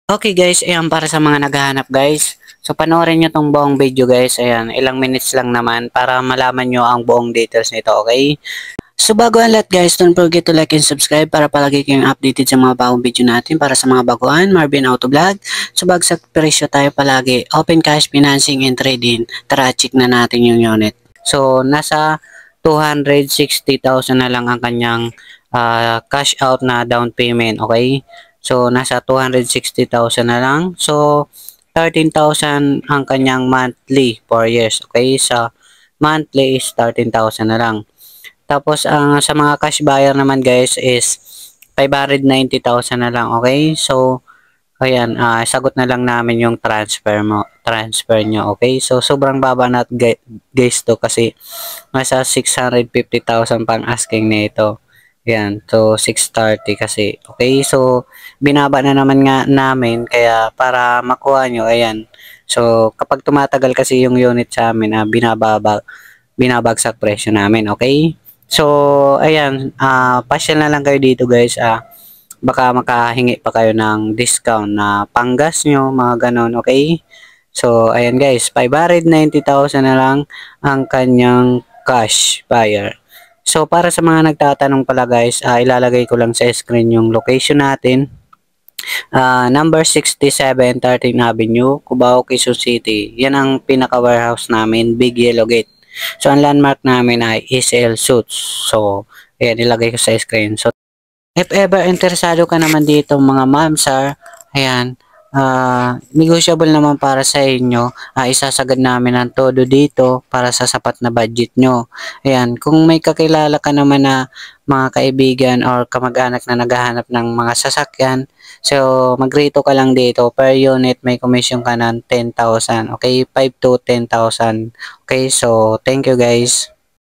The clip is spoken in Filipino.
Okay guys, ayan para sa mga naghahanap guys. So panoorin nyo tong buong video guys. Ayan, ilang minutes lang naman para malaman nyo ang buong details nito, okay? So bago ang lahat guys, don't forget to like and subscribe para palagi kayong updated sa mga bagong video natin. Para sa mga baguhan, Marvin Auto Vlog. So bagsak presyo tayo palagi. Open cash, financing, and trading. Tara, check na natin yung unit. So nasa 260,000 na lang ang kanyang cash out na down payment, okay? So nasa 260,000 na lang. So 13,000 ang kanyang monthly for years, okay? Sa monthly is 13,000 na lang. Tapos ang sa mga cash buyer naman guys is 590,000 na lang, okay? So ayan, sagot na lang namin yung transfer nyo, okay? So sobrang baba na guys to kasi nasa 650,000 pang asking nito. Ayan, so 630 kasi, okay? So binaba na naman nga namin kaya para makuha nyo, ayan. So kapag tumatagal kasi yung unit sa amin, binabagsak presyo namin, okay? So, ayan, pasyal na lang kayo dito guys, baka makahingi pa kayo ng discount na panggas nyo, mga ganon, okay? So, ayan guys, 590,000 na lang ang kanyang cash buyer. So, para sa mga nagtatanong pala guys, ilalagay ko lang sa screen yung location natin. Number 67, 13 Avenue, Cubao, Quezon City. Yan ang pinaka-warehouse namin, Big Yellow Gate. So, ang landmark namin ay ECL Suits. So, ayan, ilagay ko sa screen. So, if ever interesado ka naman dito mga ma'am, sir, ayan, negotiable naman para sa inyo. Isasagad namin ang todo dito para sa sapat na budget nyo. Ayan, kung may kakilala ka naman na mga kaibigan or kamag-anak na naghahanap ng mga sasakyan, so magrito ka lang dito. Per unit may commission ka ng 10,000. Okay, 5 to 10,000. Okay, so thank you guys.